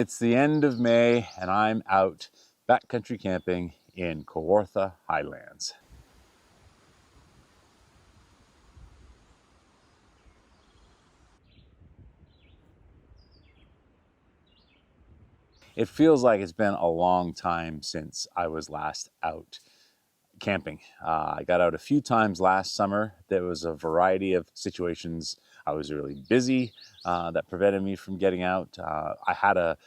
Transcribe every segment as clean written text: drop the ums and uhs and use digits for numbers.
It's the end of May and I'm out backcountry camping in Kawartha Highlands. It feels like it's been a long time since I was last out camping. I got out a few times last summer. There was a variety of situations. I was really busy that prevented me from getting out. I had a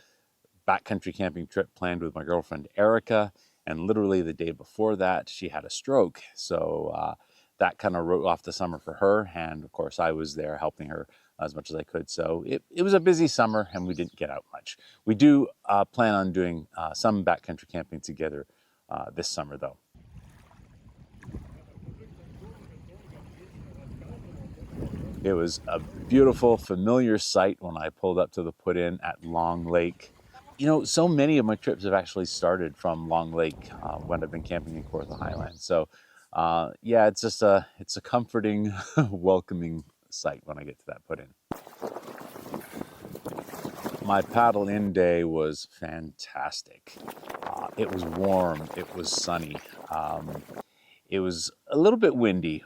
backcountry camping trip planned with my girlfriend Erica, and literally the day before that she had a stroke, so that kind of wrote off the summer for her, and of course I was there helping her as much as I could. So it was a busy summer and we didn't get out much. We do plan on doing some backcountry camping together this summer though. It was a beautiful, familiar sight when I pulled up to the put-in at Long Lake. You know, so many of my trips have actually started from Long Lake when I've been camping in Kawartha Highlands. So yeah, it's a comforting, welcoming sight when I get to that put-in. My paddle in day was fantastic. It was warm, it was sunny. It was a little bit windy.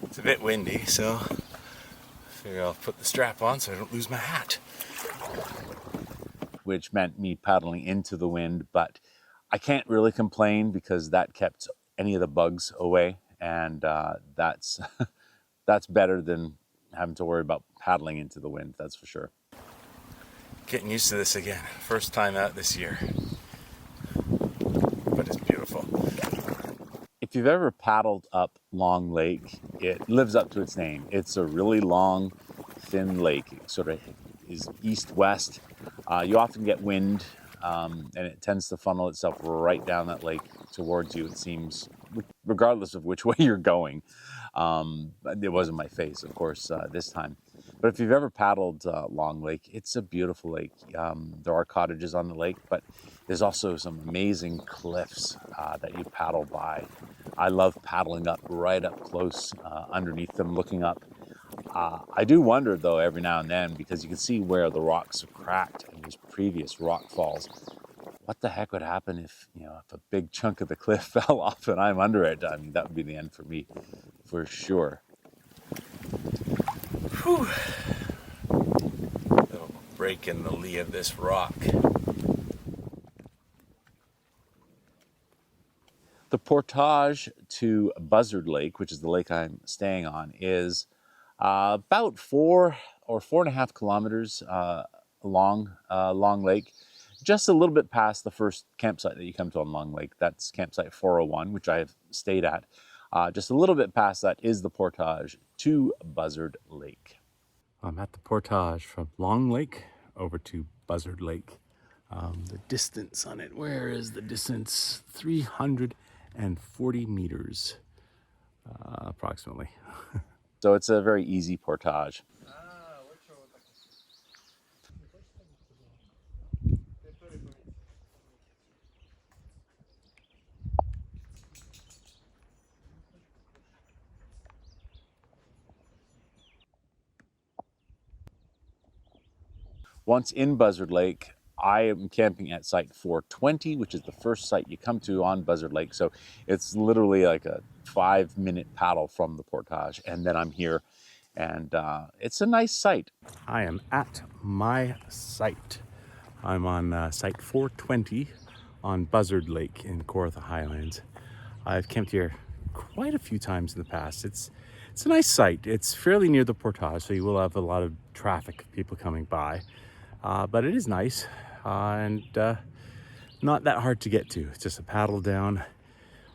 It's a bit windy, so I figure I'll put the strap on so I don't lose my hat. Which meant me paddling into the wind, but I can't really complain because that kept any of the bugs away, and that's better than having to worry about paddling into the wind, that's for sure. Getting used to this again. First time out this year, but it's beautiful. If you've ever paddled up Long Lake, it lives up to its name. It's a really long, thin lake. It sort of is east-west. You often get wind, and it tends to funnel itself right down that lake towards you, it seems, regardless of which way you're going. It wasn't my face, of course, this time. But if you've ever paddled Long Lake, it's a beautiful lake. There are cottages on the lake, but there's also some amazing cliffs that you paddle by. I love paddling up right up close underneath them, looking up. I do wonder, though, every now and then, because you can see where the rocks have cracked in these previous rock falls. What the heck would happen if, you know, if a big chunk of the cliff fell off and I'm under it? I mean, that would be the end for me, for sure. Whew. Little break in the lee of this rock. The portage to Buzzard Lake, which is the lake I'm staying on, is about 4 or 4.5 kilometers along Long Lake, just a little bit past the first campsite that you come to on Long Lake. That's campsite 401, which I have stayed at. Just a little bit past that is the portage to Buzzard Lake. I'm at the portage from Long Lake over to Buzzard Lake. The distance on it, where is the distance? 340 meters, approximately. So it's a very easy portage. Once in Buzzard Lake, I am camping at site 420, which is the first site you come to on Buzzard Lake. So it's literally like a 5-minute paddle from the portage, and then I'm here, and it's a nice site. I am at my site. I'm on site 420 on Buzzard Lake in Kawartha Highlands. I've camped here quite a few times in the past. It's a nice site. It's fairly near the portage, so you will have a lot of traffic, people coming by. But it is nice and not that hard to get to. It's just a paddle down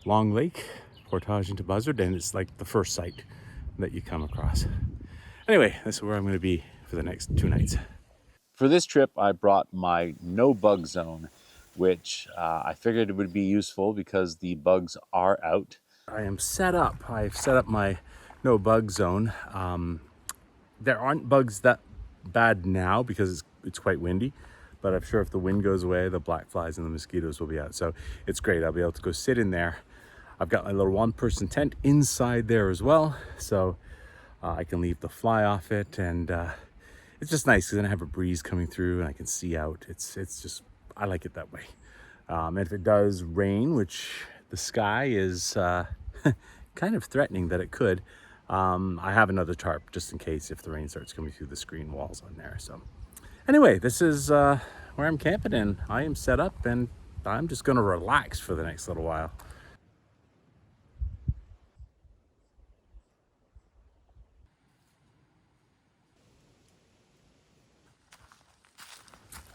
Long Lake, portage into Buzzard, and it's like the first site that you come across. Anyway, this is where I'm going to be for the next 2 nights. For this trip, I brought my no bug zone, which I figured it would be useful because the bugs are out. I am set up. I've set up my no bug zone. There aren't bugs that bad now because it's quite windy, but I'm sure if the wind goes away, the black flies and the mosquitoes will be out. So it's great. I'll be able to go sit in there. I've got my little one-person tent inside there as well, so I can leave the fly off it, and it's just nice because then I have a breeze coming through and I can see out. It's just, I like it that way. And if it does rain, which the sky is kind of threatening that it could, I have another tarp just in case if the rain starts coming through the screen walls on there. So anyway, this is where I'm camping, and I am set up, and I'm just going to relax for the next little while.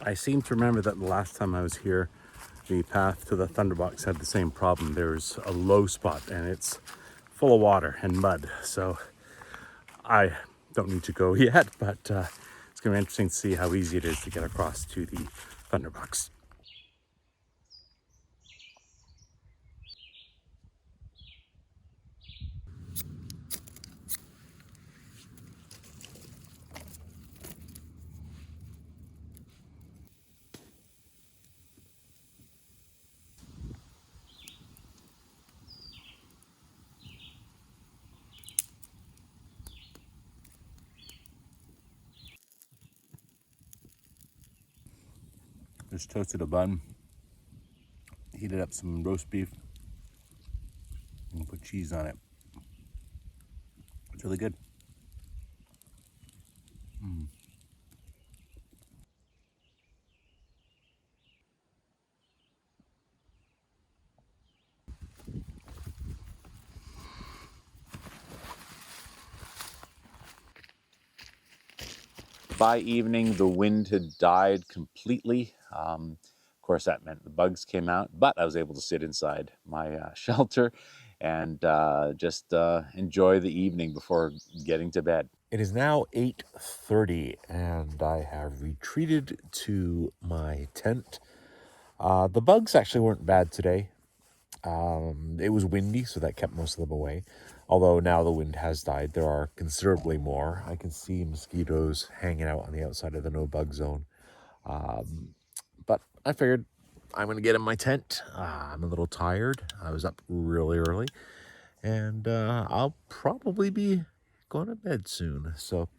I seem to remember that the last time I was here, the path to the Thunderbox had the same problem. There's a low spot and it's full of water and mud. So I don't need to go yet, but it's going to be interesting to see how easy it is to get across to the Thunderbox. Just toasted a bun, heated up some roast beef, and put cheese on it. It's really good. By evening, the wind had died completely. Of course, that meant the bugs came out, but I was able to sit inside my shelter and just enjoy the evening before getting to bed. It is now 8:30 and I have retreated to my tent. The bugs actually weren't bad today. It was windy, so that kept most of them away. Although now the wind has died, there are considerably more. I can see mosquitoes hanging out on the outside of the no bug zone. But I figured I'm going to get in my tent. I'm a little tired. I was up really early, and I'll probably be going to bed soon. So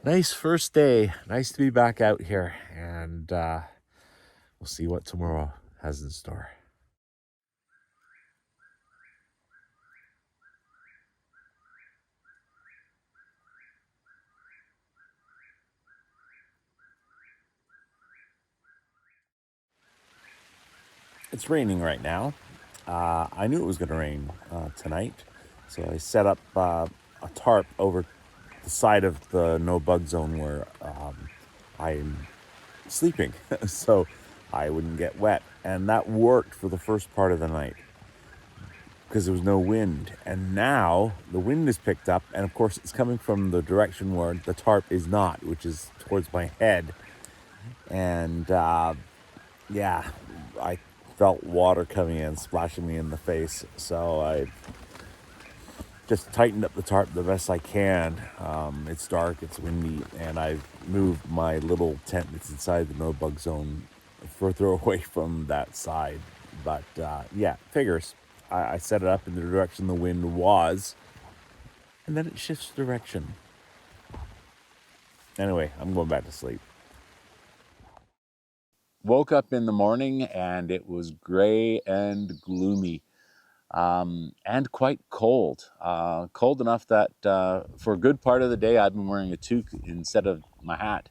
nice first day. Nice to be back out here, and we'll see what tomorrow has in store. It's raining right now. I knew it was going to rain tonight, so I set up a tarp over the side of the no bug zone where I'm sleeping, so I wouldn't get wet. And that worked for the first part of the night because there was no wind. And now the wind is picked up, and of course it's coming from the direction where the tarp is not, which is towards my head. And yeah, I felt water coming in, splashing me in the face. So I just tightened up the tarp the best I can. It's dark, it's windy, and I've moved my little tent that's inside the no bug zone further away from that side. But yeah, figures. I set it up in the direction the wind was, and then it shifts direction. Anyway, I'm going back to sleep. Woke up in the morning and it was gray and gloomy, and quite cold. Cold enough that for a good part of the day I've been wearing a toque instead of my hat.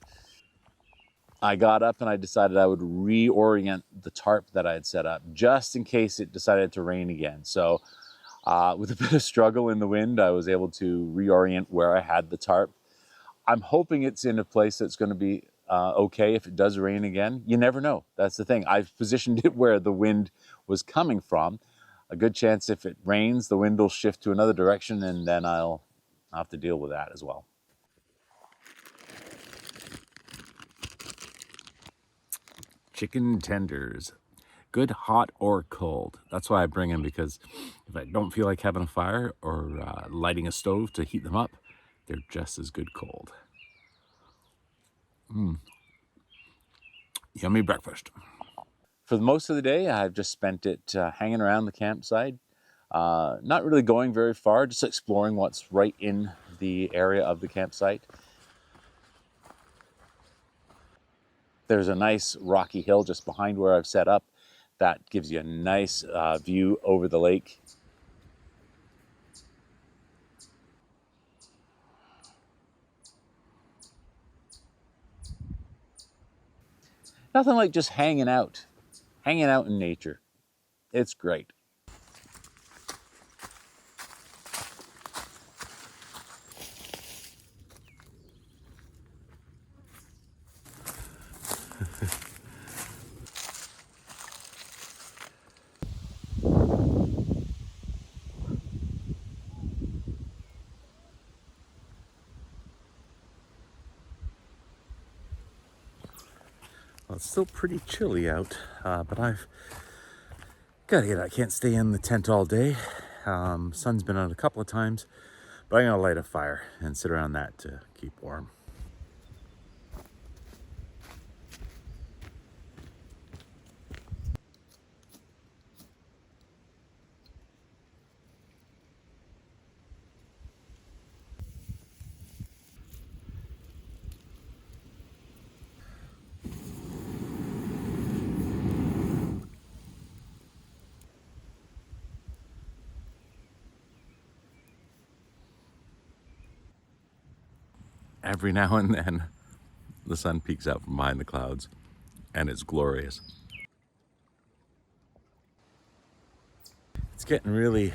I got up and I decided I would reorient the tarp that I had set up just in case it decided to rain again. So with a bit of struggle in the wind, I was able to reorient where I had the tarp. I'm hoping it's in a place that's going to be okay if it does rain again. You never know. That's the thing. I've positioned it where the wind was coming from. A good chance if it rains, the wind will shift to another direction, and then I'll have to deal with that as well. Chicken tenders. Good hot or cold. That's why I bring them, because if I don't feel like having a fire or lighting a stove to heat them up, they're just as good cold. yummy breakfast. For most of the day, I've just spent it hanging around the campsite, not really going very far, just exploring what's right in the area of the campsite. There's a nice rocky hill just behind where I've set up that gives you a nice view over the lake. Nothing like just hanging out in nature. It's great. Well, it's still pretty chilly out, but I've got to get out. I can't stay in the tent all day. Sun's been out a couple of times, but I'm going to light a fire and sit around that to keep warm. Every now and then, the sun peeks out from behind the clouds, and it's glorious. It's getting really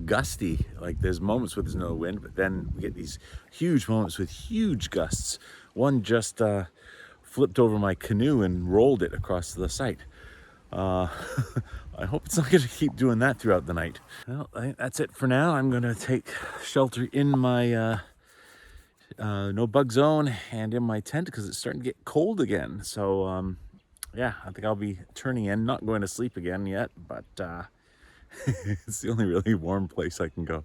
gusty. Like there's moments where there's no wind, but then we get these huge moments with huge gusts. One just flipped over my canoe and rolled it across the site. I hope it's not going to keep doing that throughout the night. Well, I think that's it for now. I'm going to take shelter in my no bug zone and in my tent because it's starting to get cold again. So yeah, I think I'll be turning in, not going to sleep again yet, but it's the only really warm place I can go.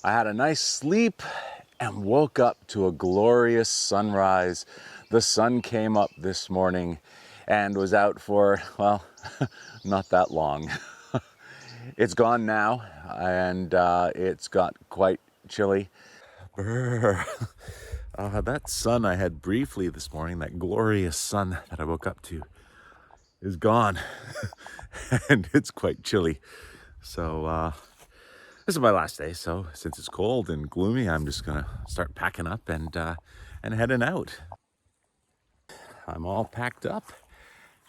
I had a nice sleep and woke up to a glorious sunrise. The sun came up this morning and was out for, well, not that long. It's gone now, and it's got quite chilly. That sun I had briefly this morning, that glorious sun that I woke up to, is gone. And it's quite chilly. So this is my last day, so since it's cold and gloomy, I'm just gonna start packing up and heading out. I'm all packed up,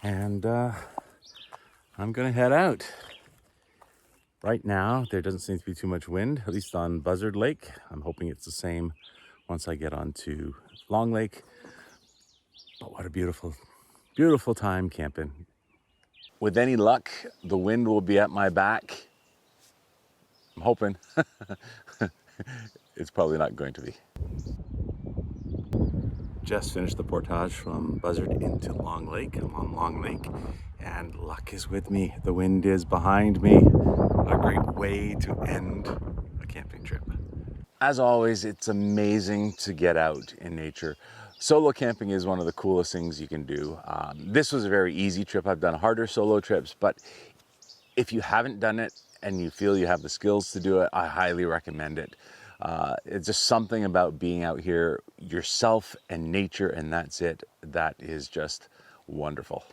and I'm gonna head out. Right now, there doesn't seem to be too much wind, at least on Buzzard Lake. I'm hoping it's the same once I get onto Long Lake. But what a beautiful, beautiful time camping. With any luck, the wind will be at my back. I'm hoping. It's probably not going to be. Just finished the portage from Buzzard into Long Lake. I'm on Long Lake, and luck is with me. The wind is behind me. A great way to end a camping trip. As always, it's amazing to get out in nature. Solo camping is one of the coolest things you can do. This was a very easy trip. I've done harder solo trips, but if you haven't done it and you feel you have the skills to do it, I highly recommend it. It's just something about being out here, yourself and nature, and that's it. That is just wonderful.